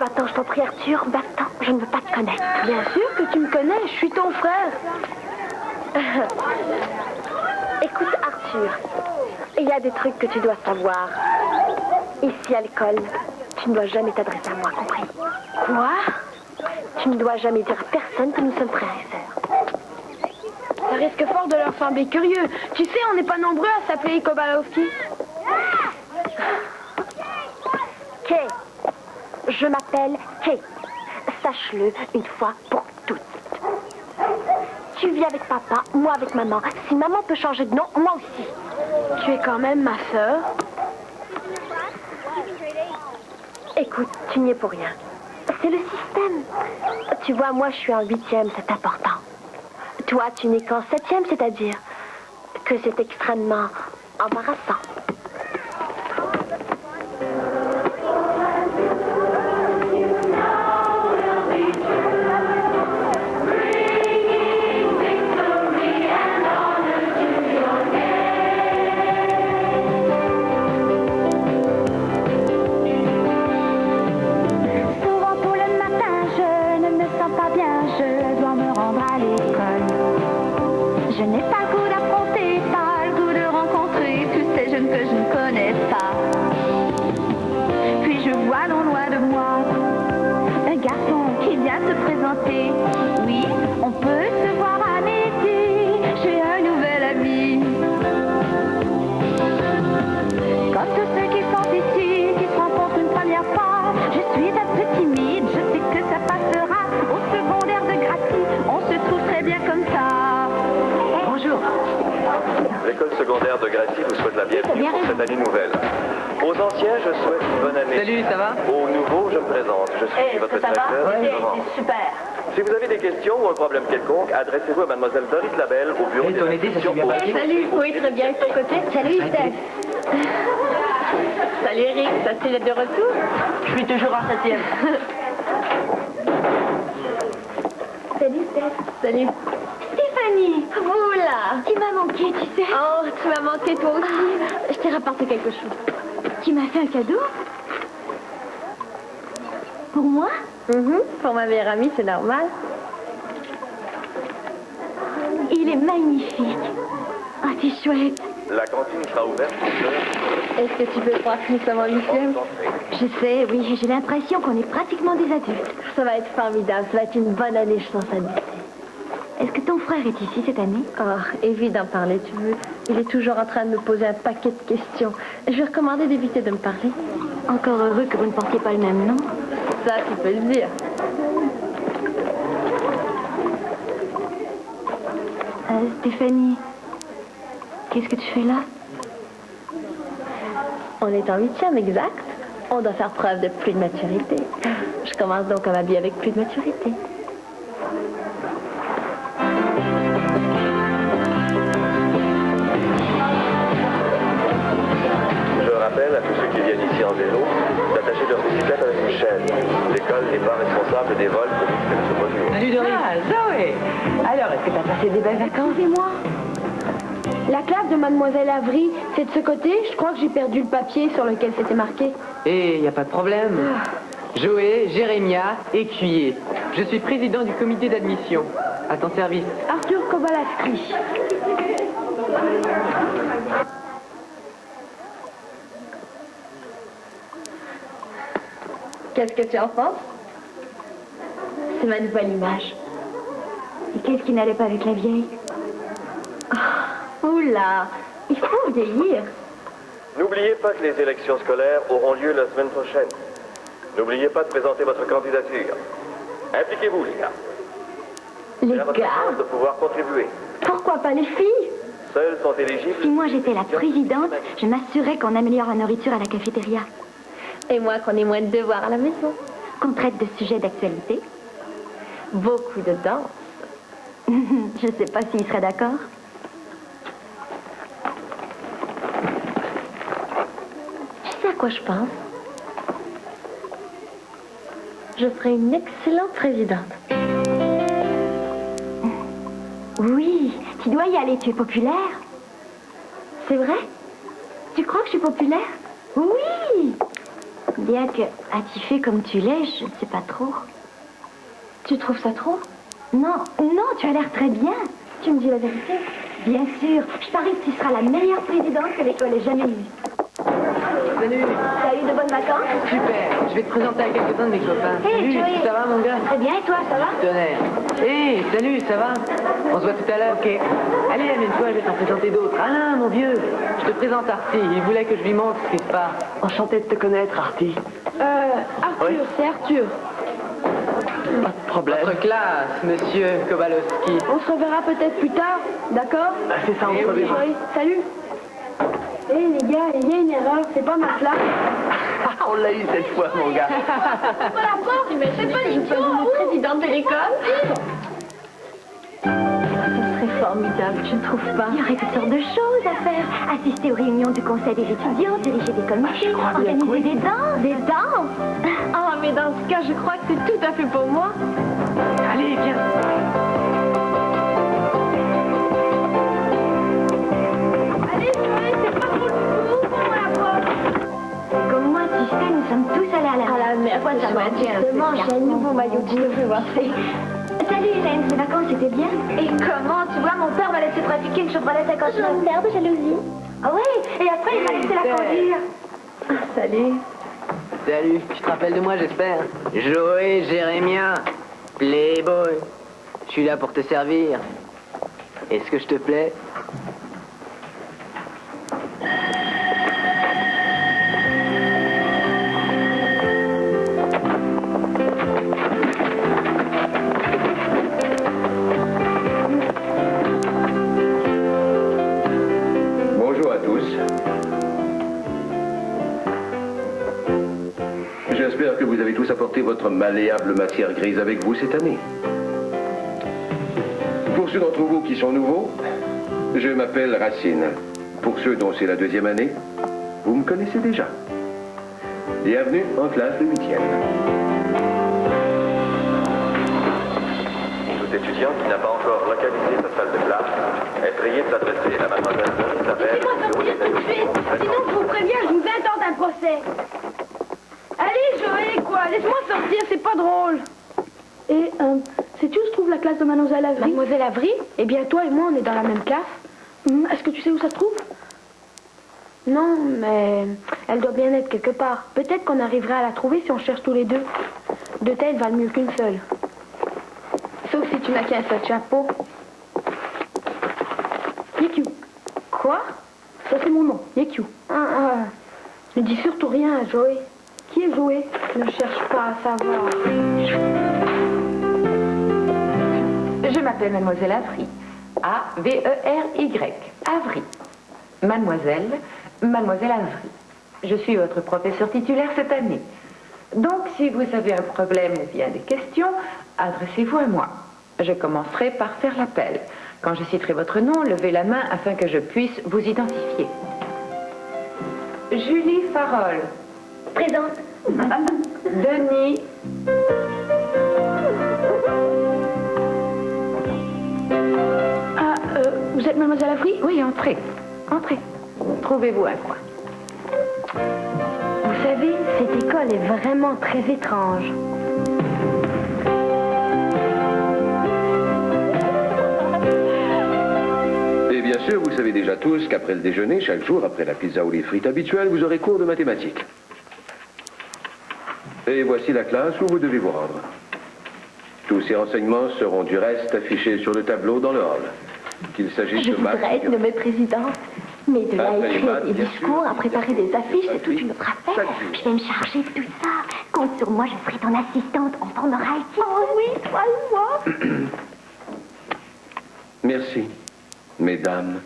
Va-t'en, je t'en prie, Arthur. Va-t'en, je ne veux pas te connaître. Bien sûr que tu me connais, je suis ton frère. Écoute, Arthur, il y a des trucs que tu dois savoir. Ici, à l'école, tu ne dois jamais t'adresser à moi, compris? Quoi? Tu ne dois jamais dire à personne que nous sommes frères et sœurs. Ça risque fort de leur sembler curieux. Tu sais, on n'est pas nombreux à s'appeler Kobalowski. Kay. Je m'appelle Kay. Sache-le une fois pour toutes. Tu vis avec papa, moi avec maman. Si maman peut changer de nom, moi aussi. Tu es quand même ma sœur. Écoute, tu n'y es pour rien. C'est le système. Tu vois, moi je suis en 8e, c'est important. Toi, tu n'es qu'en 7e, c'est-à-dire que c'est extrêmement embarrassant. Je n'ai pas le goût d'affronter, pas le goût de rencontrer tous ces jeunes que je ne connais pas. Puis je vois non loin de moi un garçon qui vient se présenter. Oui, on peut se voir à midi, j'ai un nouvel ami. Comme tous ceux qui sont ici, qui se rencontrent une première fois, je suis un peu timide, je sais que ça passera. Au secondaire de Grati, on se trouve très bien comme ça. Bonjour. L'école secondaire de Grati vous souhaite la bienvenue pour cette année nouvelle. Aux anciens, je souhaite une bonne année. Salut, ça va? Aux nouveaux, je me présente. Je suis votre directeur. C'est super. Si vous avez des questions ou un problème quelconque, adressez-vous à mademoiselle Doris Labelle au bureau des inscriptions. Salut, oui, très bien, de ton côté. Salut, Steph. Salut, Eric, ça c'est de retour? Je suis toujours en 7e. Salut, Steph. Salut. Stéphanie, voilà. Tu m'as manqué, tu sais. Oh, tu m'as manqué toi aussi. Je t'ai rapporté quelque chose. Tu m'as fait un cadeau? Pour moi? Pour ma meilleure amie, c'est normal. Il est magnifique. Ah, c'est chouette. La cantine sera ouverte. Est-ce que tu peux croire que nous sommes en 8e? Je sais, oui, j'ai l'impression qu'on est pratiquement des adultes. Ça va être formidable. Ça va être une bonne année, je pense, à nous. Est-ce que ton frère est ici cette année? Oh, évite d'en parler, tu veux. Il est toujours en train de me poser un paquet de questions. Je vais recommander d'éviter de me parler. Encore heureux que vous ne portiez pas le même nom. Ça, tu peux le dire. Stéphanie, qu'est-ce que tu fais là? On est en 8e, exact. On doit faire preuve de plus de maturité. Je commence donc à m'habiller avec plus de maturité. Je rappelle à tous ceux qui viennent ici en vélo d'attacher leur bicyclette avec une chaîne. L'école n'est pas responsable des vols que se produisent. Salut Doris. Ah, Zoé. Alors, est-ce que t'as passé des belles vacances? Et moi? La classe de Mademoiselle Avery, c'est de ce côté. Je crois que j'ai perdu le papier sur lequel c'était marqué. Eh, y a pas de problème. Joé, Jérémia, écuyer. Je suis président du comité d'admission. À ton service. Arthur Kobalowski. Qu'est-ce que tu en penses? C'est ma nouvelle image. Et qu'est-ce qui n'allait pas avec la vieille? Oula, il faut vieillir. N'oubliez pas que les élections scolaires auront lieu la semaine prochaine. N'oubliez pas de présenter votre candidature. Impliquez-vous, les gars. Les C'est à votre gars, chance de pouvoir contribuer. pourquoi pas les filles? Seuls sont éligibles. Si moi j'étais la présidente, je m'assurais qu'on améliore la nourriture à la cafétéria. Et moi qu'on ait moins de devoirs à la maison. Qu'on traite de sujets d'actualité. Beaucoup de danse. Je sais pas s'il serait d'accord. Tu sais à quoi je pense? Je serais une excellente présidente. Oui, tu dois y aller, tu es populaire. C'est vrai? Tu crois que je suis populaire? Oui. bien que, attifé comme tu l'es, je ne sais pas trop. Tu trouves ça trop? Non, non, tu as l'air très bien. Tu me dis la vérité? Bien sûr, je parie que tu seras la meilleure présidente que l'école ait jamais eue. Salut. T'as eu de bonnes vacances? Super. Je vais te présenter à quelques-uns de mes copains. Hey, Salut, Joey. ça va mon gars? Très bien, et toi, ça va? Tonnerre. Hé, salut, ça va? On se voit tout à l'heure, ok? Allez, amène-toi, je vais t'en présenter d'autres. Alain, mon vieux, je te présente Artie. Il voulait que je lui montre ce qui se passe. Enchanté de te connaître, Artie. Arthur, Oui. c'est Arthur. Pas de problème. Votre classe, monsieur Kowalowski. On se reverra peut-être plus tard, d'accord? C'est ça, on se reverra. Oui, salut. Hé les gars, il y a une erreur, c'est pas ma place. On l'a eu cette fois, mon gars. Pas la porte, mais c'est pas l'idiot. Présidente de l'école? Ce serait formidable, je ne trouve pas. Il y aurait toutes sortes de choses à faire. Assister aux réunions du conseil des étudiants, diriger des comités, organiser des danses. Des danses? Ah, mais dans ce cas, je crois que c'est tout à fait pour moi. Allez, viens. Allez, Joël, c'est pas trop le coup, ouvre la porte. Comme moi, tu sais, nous sommes tous allés à la mer. Pourquoi ça m'a dit Justement, j'ai un nouveau maillot de cheveux voir. Salut Hélène, ces vacances c'était bien? Et comment? Tu vois, mon père va laisser trafiquer une Chevrolet 59. Je me perds de jalousie. Ah oui, et après il va laisser la conduire. Salut. Salut, tu te rappelles de moi, j'espère? Joey Jérémia, Playboy. Je suis là pour te servir. Est-ce que je te plais? Bonjour à tous. J'espère que vous avez tous apporté votre malléable matière grise avec vous cette année. Pour ceux d'entre vous qui sont nouveaux, je m'appelle Racine. Pour ceux dont c'est la deuxième année, vous me connaissez déjà. Bienvenue en classe de 8e. Tout étudiant qui n'a pas encore localisé sa salle de classe est prié de s'adresser à mademoiselle Isabelle. Laissez-moi sortir tout de suite, sinon je vous préviens, je vous intente un procès. Allez, Joël, quoi, laisse-moi sortir, c'est pas drôle. Et, sais-tu où se trouve la classe de Mademoiselle Avery? Mademoiselle Avery? Eh bien, toi et moi, on est dans la même classe. Est-ce que tu sais où ça se trouve? Non, mais elle doit bien être quelque part. Peut-être qu'on arriverait à la trouver si on cherche tous les deux. Deux têtes valent mieux qu'une seule. Sauf si tu n'as qu'un seul chapeau. Yekyu. Quoi? Ça, c'est mon nom, Yekyu. Ne dis surtout rien à Joey. Qui est Joey? Ne cherche pas à savoir. Je m'appelle Mademoiselle Avery. A-V-E-R-Y. Avery. Mademoiselle Avery. Je suis votre professeur titulaire cette année. Donc, si vous avez un problème ou bien des questions, adressez-vous à moi. Je commencerai par faire l'appel. Quand je citerai votre nom, levez la main afin que je puisse vous identifier. Julie Farol. Présente. Denis. Vous êtes Mademoiselle Avery? Oui, entrez. Entrez. Trouvez-vous un coin. Vous savez, cette école est vraiment très étrange. Et bien sûr, vous savez déjà tous qu'après le déjeuner, chaque jour, après la pizza ou les frites habituelles, vous aurez cours de mathématiques. Et voici la classe où vous devez vous rendre. Tous ces renseignements seront du reste affichés sur le tableau dans le hall. Qu'il s'agisse Je de maths... voudrais être nommée présidente. Mais de là à Après les écrire maths, des bien discours, sûr. à préparer des affiches, c'est toute une autre affaire. Chaque jour. Je vais me charger de tout ça. Compte sur moi, je serai ton assistante. On t'en aura utile. Oh oui, toi et moi. Merci, mesdames